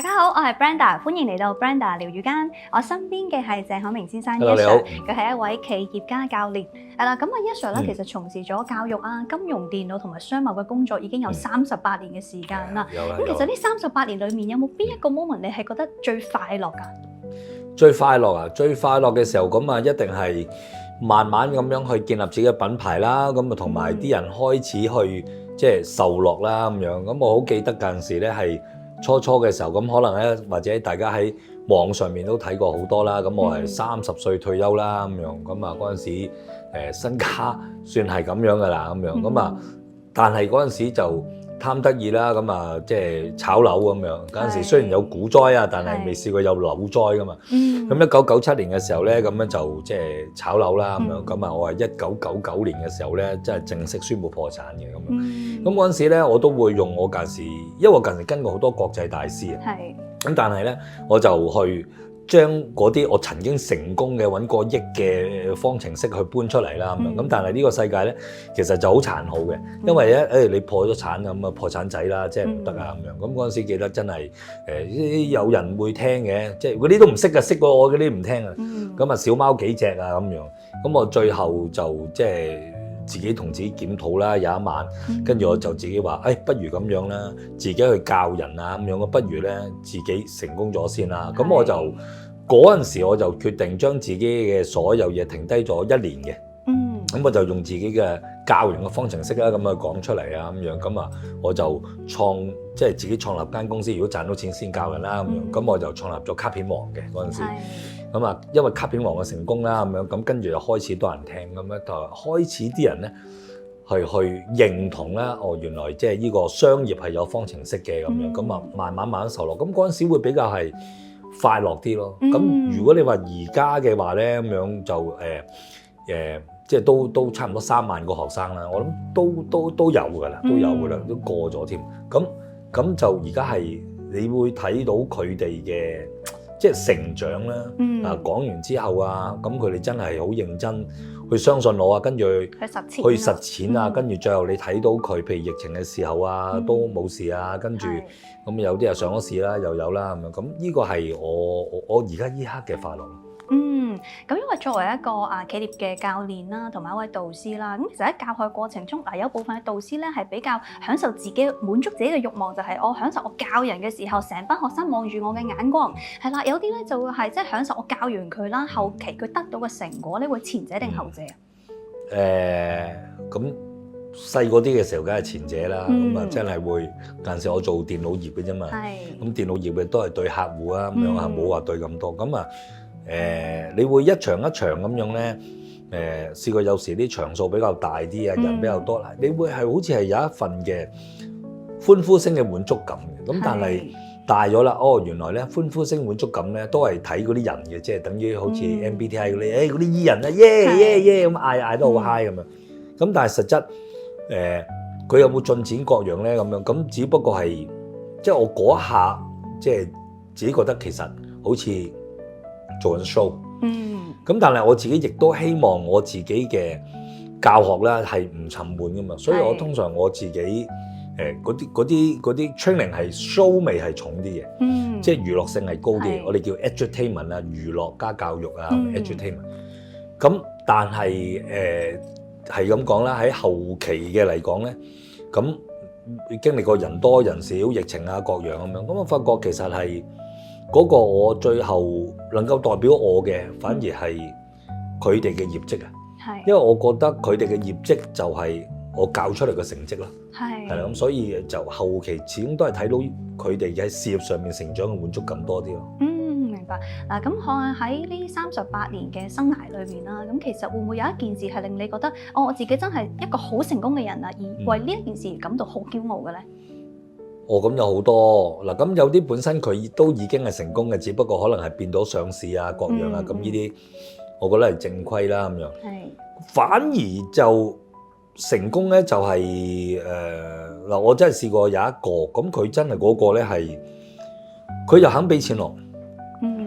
大家好，我係 Brenda，歡迎嚟到 Brenda 療癒間。我身邊嘅係鄭可明先生 Hello， ，Yes 你好 Sir，佢係一位企業家教練。係啦，咁啊 Yes Sir 咧，其實從事咗教育啊、金融、電腦同埋商貿嘅工作已經有38年嘅時間啦。咁其實呢38年裏面有冇邊一個 moment 你係覺得最快樂㗎？最快樂啊！最快樂嘅時候咁啊，一定係慢慢咁樣去建立自己嘅品牌啦。咁啊，同埋啲人開始去即係受落啦咁樣。咁我好記得嗰陣時咧係初嘅時候，咁可能咧或者大家喺網上面都睇過好多啦。咁我係30歲退休啦咁樣。咁啊嗰陣時身家算係咁樣噶啦咁樣。咁啊，但係嗰陣時就貪得意啦，咁啊即係炒樓咁樣。嗰陣時雖然有股災啊，但係未試過有樓災噶嘛。咁1997年嘅時候咧，咁樣就即係炒樓啦咁樣。咁啊，我係1999年嘅時候咧，即係正式宣布破產嘅咁樣。咁嗰陣時咧，我都會用我近時，因為我近時跟過好多國際大師啊。咁但係咧，我就去將嗰啲我曾經成功嘅揾過億嘅方程式去搬出嚟啦咁樣。咁但係呢個世界咧，其實就好殘酷嘅，因為咧你破咗產咁啊，破產仔啦，即係唔得啊咁樣。咁嗰陣時記得真係有人會聽嘅，即係嗰啲都唔識嘅，識過我嗰啲唔聽啊。咁啊小貓幾隻啊咁樣。咁我最後就即係自己同自己檢討啦，有一晚，跟住我就自己話，不如咁樣啦，自己去教人啊咁樣，不如咧自己成功咗先啦。咁我就嗰陣時我就決定將自己嘅所有嘢停低咗1年嘅。咁我就用自己嘅教人嘅方程式啦，咁去講出嚟啊咁樣。咁啊，我就即係自己創立間公司，如果賺到錢先教人啦咁樣。咁我就創立咗卡片王嘅嗰陣時。咁啊，因為卡片王嘅成功啦咁樣，咁跟住就開始多人聽咁樣，就開始啲人咧去認同啦。原來即係呢個商業係有方程式嘅咁樣。咁啊，慢慢受落。咁嗰陣時會比較係快樂啲咯。咁如果你話而家嘅話咧，咁樣就即係都差唔多3萬個學生啦。我諗都有㗎啦，都過咗添。咁就而家係你會睇到佢哋嘅即係成長啦。講完之後啊，咁佢哋真係好認真去相信我啊，跟住去實踐啊，跟住最後你睇到佢，譬如疫情嘅時候啊，都冇事啊，跟住咁有啲又上咗市啦，又有啦咁樣。咁呢個係我而家依刻嘅快樂。咁因為作為一個企業嘅教練啦，同埋一位導師啦，咁其實喺教學過程中，有部分嘅導師咧係比較享受自己滿足自己嘅慾望，就係我享受我教人嘅時候，成班學生望住我嘅眼光，係啦。有啲咧就會係即係享受我教完佢啦，後期佢得到嘅成果咧，會前者定後者啊？咁細個啲嘅時候，梗係前者啦。咁啊，真係會嗰陣時我做電腦業嘅啫嘛。咁電腦業嘅都係對客戶啊咁樣啊，冇話對咁多。咁啊。你會一場一場咁樣咧，試過有時啲場數比較大啲啊，人比較多啦，你會係好似係有一份嘅歡呼聲嘅滿足感嘅。咁但係大咗啦，原來咧歡呼聲滿足感咧都係睇嗰啲人嘅，即係等於好似 MBTI 嗰啲，嗰啲 E 人啊，耶咁嗌得好 high 咁樣。咁但係實質佢有冇進展各樣咧咁樣？咁只不過係即係我嗰一下即係自己覺得其實好似做緊 show，咁但係我自己亦都希望我自己嘅教學咧係唔沉悶噶嘛，所以我通常我自己嗰啲 training 係 show 味係重啲嘅，即係娛樂性係高啲，我哋叫 edutainment 啊，娛樂加教育啊 edutainment。咁但係係咁講啦，喺後期嘅嚟講咧，咁經歷過人多人少、疫情啊各樣咁樣，咁我發覺其實係。嗰個我最後能夠代表我嘅，反而係佢哋嘅業績啊。因為我覺得佢哋嘅業績就係我教出嚟嘅成績咯。係啦，咁所以就後期始終都係睇到佢哋喺事業上面成長嘅滿足感多啲咯。明白。嗱，咁可能喺呢38年嘅生涯裏面啦，咁其實會唔會有一件事係令你覺得，我自己真係一個好成功嘅人啊，而為呢一件事感到好驕傲嘅咧？咁有好多嗱，咁有啲本身佢都已經係成功嘅，只不過可能係變到上市啊各樣啊，咁呢啲我覺得係正規啦咁樣。反而就成功咧就係嗱，我真係試過有一個，咁佢真係嗰個咧係佢又肯俾錢落，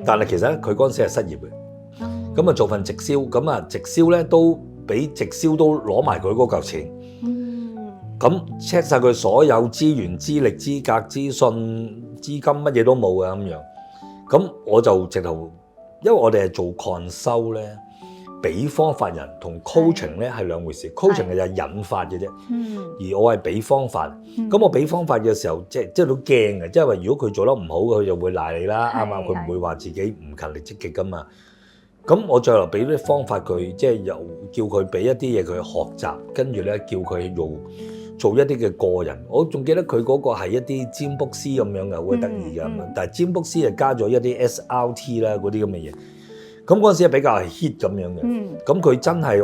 但係其實咧佢嗰陣時係失業嘅，咁啊做份直銷，咁啊直銷咧都俾直銷都攞埋佢嗰嚿錢。咁 check 晒佢所有資源、資歷、資格、資訊、資金乜嘢都冇啊咁樣。咁我就直頭，因為我哋係做 consult 咧，俾方法人同 coaching 咧係兩回事。coaching 就係引發嘅啫，而我係俾方法。咁我俾方法嘅時候，即係都驚嘅，即係話如果佢做得唔好，佢就會賴你啦，啱嘛？佢唔會話自己唔勤力積極噶嘛。咁我最後俾啲方法佢，即係又叫佢俾一啲嘢佢學習，跟住咧叫佢做一啲嘅個人。我仲記得佢嗰個係一啲占卜師咁樣嘅，好得意嘅。但係占卜師係加咗一啲 SRT 啦嗰啲咁嘅嘢。咁嗰陣時係比較係 hit 咁樣嘅。咁佢真係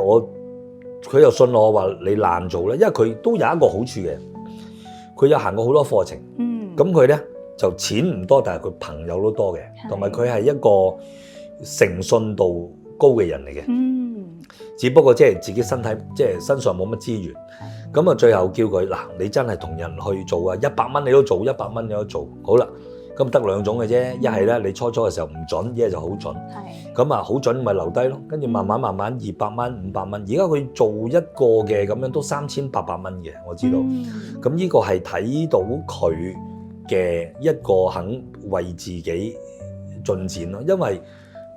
佢又信我話你難做咧，因為佢都有一個好處嘅，佢有行過好多課程。咁佢咧就錢唔多，但係佢朋友都多嘅，同埋佢係一個誠信度高嘅人嚟嘅。只不過即係自己身體即係身上冇乜資源。咁啊，最後叫佢嗱，你真係同人去做啊，100蚊你都做，100蚊你都做，好啦。咁得兩種嘅啫，一係咧你初嘅時候唔準，一係就好準。咁啊好準咪留低咯，跟住慢慢200蚊、500蚊，而家佢做一個嘅咁樣都3800蚊嘅，我知道。咁呢個係睇到佢嘅一個肯為自己進展咯，因為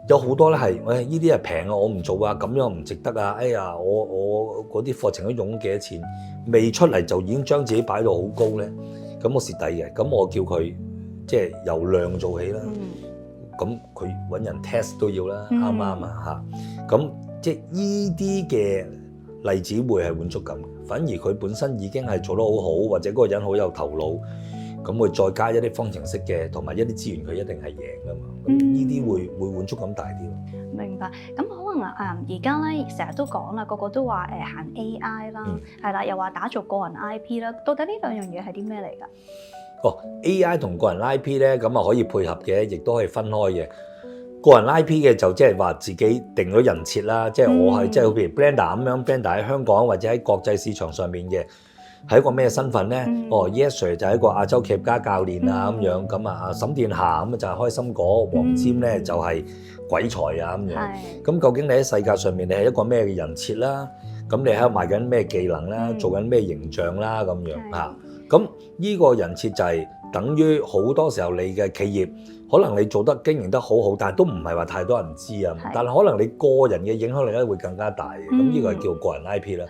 有好多咧係，呢啲係平啊，我唔做啊，咁樣唔值得啊，哎呀，我嗰啲課程都用咗幾多錢，未出嚟就已經將自己擺到好高咧，咁我蝕底嘅，咁我叫佢即係由量做起啦，咁佢揾人 test 都要啦，啱唔啱啊嚇？咁即係依啲嘅例子會係滿足感，反而佢本身已經係做得好好，或者嗰個人好有頭腦。咁佢再加一啲方程式嘅，同埋一啲資源，佢一定係贏噶嘛。咁呢啲會滿足感大啲咯。明白。咁可能而家咧成日都講啦，個個都話行 AI 啦，係啦，又話打造個人 IP 啦。到底呢兩樣嘢係啲咩嚟㗎？AI 同個人 IP 咧，咁啊可以配合嘅，亦都可以分開嘅。個人 IP 嘅就即係話自己定咗人設啦，即係我係即係譬如 Blender 咁樣 ，Blender 喺香港或者喺國際市場上面嘅。係一個咩身份咧？Yes Sir 就係一個亞洲企業家教練啊咁樣，咁啊沈殿霞咁就係開心果，黃霑咧就係鬼才啊咁樣。咁究竟你喺世界上面你係一個咩嘅人設啦？咁你喺度賣緊咩技能啦？做緊咩形象啦咁樣嚇？咁呢個人設就係等於好多時候你嘅企業，可能你做得經營得好好，但係都唔係話太多人知啊。但係可能你個人嘅影響力咧會更加大嘅。咁呢個係叫個人 IP 啦。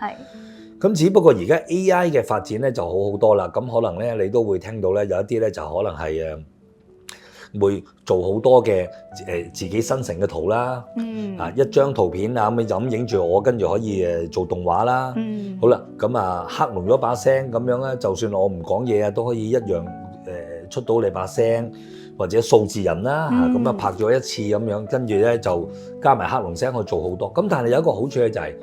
咁只不過而家 AI 嘅發展咧就好好多啦，咁可能咧你都會聽到咧有一啲咧就可能係會做好多嘅自己生成嘅圖啦，一張圖片啊咁就咁影住我，跟住可以做動畫啦，好啦，咁啊黑龍咗把聲咁樣咧，就算我唔講嘢啊都可以一樣出到你把聲，或者數字人啦嚇，咁啊拍咗一次咁樣，跟住咧就加埋黑龍聲去做好多，咁但係有一個好處咧就係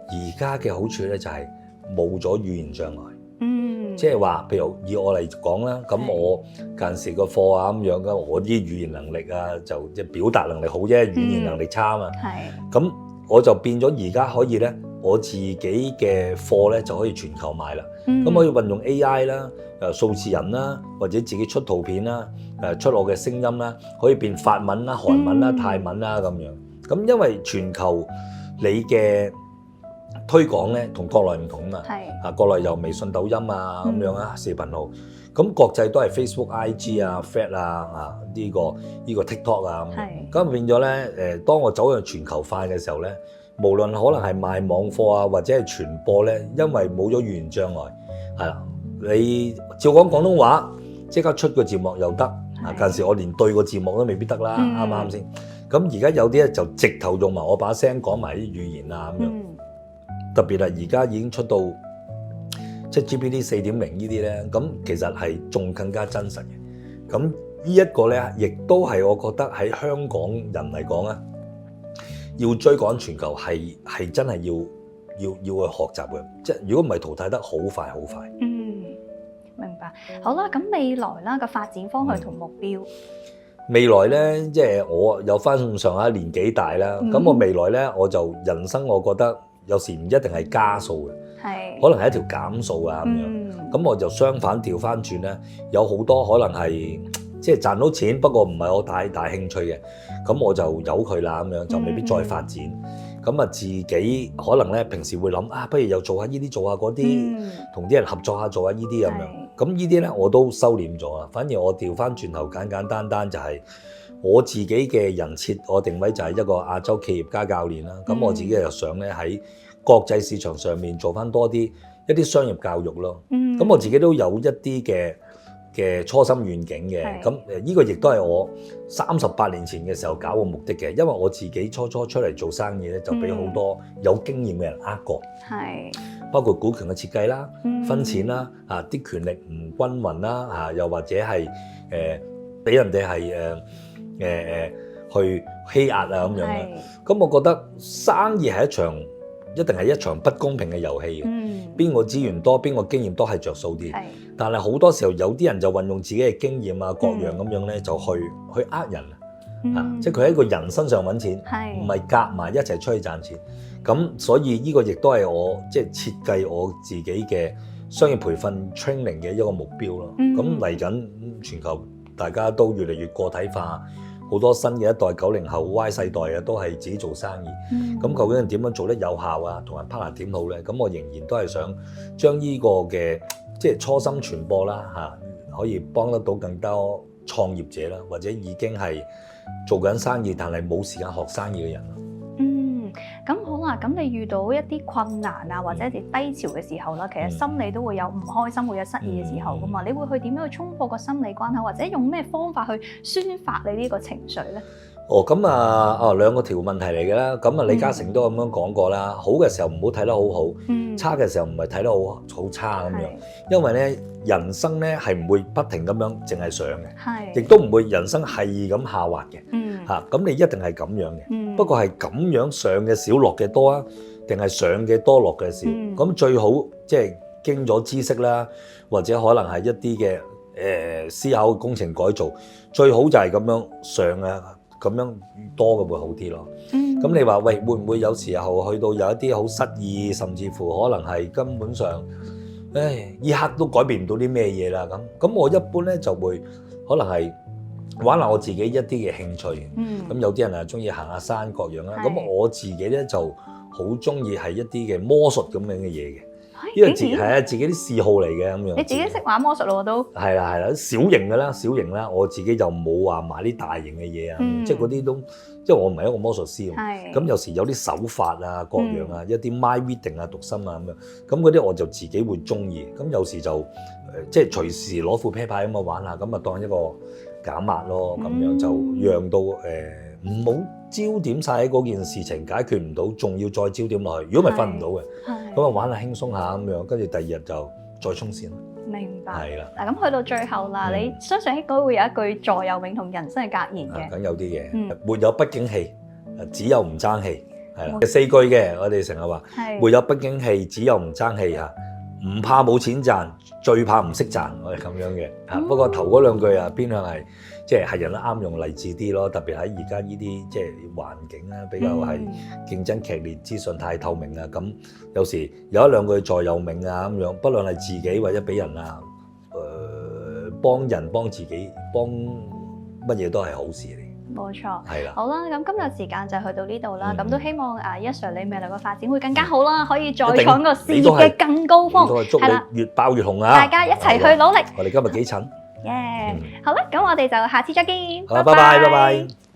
而家嘅好處咧就係冇咗語言障礙，即係話，譬如以我嚟講啦，咁我近時個課啊咁樣嘅，我啲語言能力啊就即係表達能力好啫，語言能力差啊嘛，咁我就變咗而家可以咧，我自己嘅課咧就可以全球賣啦，咁可以運用 AI 啦，數字人啦，或者自己出圖片啦，出我嘅聲音啦，可以變法文啦、韓文啦、泰文啦咁樣，咁因為全球你嘅推廣咧同國內唔同啊嘛，國內有微信、抖音啊咁樣啊視頻號，咁國際都係 Facebook、IG 啊、Thread 啊呢個 TikTok 啊咁變咗咧當我走向全球化嘅時候咧，無論可能係賣網貨啊或者係傳播咧，因為冇咗語言障礙，係啦，你照講廣東話即刻出個字幕又得，近時我連對個字幕都未必得啦，啱唔啱先？咁而家有啲咧就直頭用埋我把聲講埋啲語言啊咁樣。特別係而家已經出到即係 GPT 4.0呢啲咧，咁其實係仲更加真實嘅。咁呢一個咧，亦都係我覺得喺香港人嚟講啊，要追趕全球係真係要去學習嘅。即係如果唔係淘汰得好快好快。明白。好啦，咁未來啦個發展方向同目標。未來咧，即係我有翻咁上下年紀大啦，咁我未來咧我就人生我覺得。有時唔一定係加數嘅，可能係一條減數啊咁樣。咁我就相反調翻轉咧，有好多可能係即係賺到錢，不過唔係我大興趣嘅，咁我就由佢啦咁樣，就未必再發展。咁啊自己可能咧平時會諗啊，不如又做下呢啲，做下嗰啲，同啲人合作下做下呢啲咁樣。咁呢啲咧我都收斂咗啊。反而我調翻轉頭簡簡單單就係我自己嘅人設，我定位就係一個亞洲企業家教練啦。咁我自己又想咧喺國際市場上面做翻多一啲商業教育咯。咁我自己都有一啲嘅初心願景嘅。咁呢個亦都係我38年前嘅時候搞嘅目的嘅。因為我自己初出嚟做生意咧，就俾好多有經驗嘅人呃過。包括股權嘅設計啦、分錢啦、啲權力唔均勻啦，又或者係俾人哋係去欺壓啊咁樣嘅。咁我覺得生意係一定係一場不公平嘅遊戲嘅。邊個資源多，邊個經驗多係着數啲。但係好多時候有啲人就運用自己嘅經驗啊各樣咁樣咧，就去呃人即係佢喺個人身上揾錢，唔係夾埋一齊出去賺錢。咁所以呢個亦都係我即係設計我自己嘅商業培訓 training 嘅一個目標咯。咁嚟緊全球大家都越嚟越個體化，好多新嘅一代90後 Y 世代啊，都係自己做生意。咁究竟點樣做得有效啊？同埋 partner 點好咧？咁我仍然都係想將呢個嘅即係初心傳播啦，可以幫得到更多創業者啦，或者已經係做緊生意但係冇時間學生意嘅人咯。咁好啦，咁你遇到一啲困難啊，或者一啲低潮嘅時候啦，其實心理都會有唔開心，會有失意嘅時候噶嘛。你會去點樣去衝破個心理關口，或者用咩方法去宣發你呢個情緒咧？咁兩個條問題嚟嘅啦。咁李嘉誠都咁樣講過啦。好嘅時候唔好睇得好好，差嘅時候唔係睇得好差咁樣。因為咧人生咧係唔會不停咁樣淨係上嘅，亦都唔會人生係咁下滑嘅。咁你一定係咁樣嘅。不過係咁樣上嘅少，落嘅多啊，定係上嘅多，落嘅少？咁最好即係經咗知識啦，或者可能係一啲嘅思考工程改造，最好就係咁樣上啊。咁樣多嘅會好啲咯。咁你話喂，會唔會有時候去到有一啲好失意，甚至乎可能係根本上，呢刻都改變唔到啲咩嘢啦咁我一般咧就會可能係玩下我自己一啲嘅興趣。咁有啲人啊中意行下山各樣啦。咁我自己咧就好中意係一啲嘅魔術咁樣嘅嘢嘅。呢個係自己啲嗜好嚟嘅咁樣。你自己識玩魔術咯，我都係啦，小型啦，我自己就冇話買啲大型嘅嘢啊，即係嗰啲都，即係我唔係一個魔術師。咁有時有啲手法啊，各樣啊，一啲 mind reading啊、讀心啊咁樣，咁嗰啲我就自己會中意。咁有時就即係隨時攞副啤牌咁啊玩下，咁啊當一個減壓咯，咁樣就讓到唔好焦點晒喺嗰件事情解決唔到，仲要再焦點落去。如果唔係瞓唔到嘅，咁啊玩下輕鬆下咁樣，跟住第二日就再衝線。明白。係啦。嗱咁去到最後啦，你相信應該會有一句座右銘同人生嘅格言嘅。梗有啲嘅，沒有不景氣，只有唔爭氣。係啦，4句嘅，我哋成日話，沒有不景氣，只有唔爭氣嚇。唔怕冇錢賺，最怕唔識賺，我係咁樣嘅。不過頭嗰2句啊，偏向係即係人都啱用勵志啲咯。特別喺而家呢啲即係環境啊，比較係競爭劇烈，資訊太透明啊。咁有時有1-2句座右銘啊咁樣，不論係自己或者俾人啊，幫人幫自己幫乜嘢都係好事嚟。冇錯，係啦。好啦，咁今日時間就去到呢度啦。咁都希望一 Sir 你未來嘅發展會更加好啦，可以再創個事業嘅更高峰。祝你越爆越紅啊！大家一齊去努力。我哋今日幾襯？好啦，咁我哋就下次再見。好，拜拜。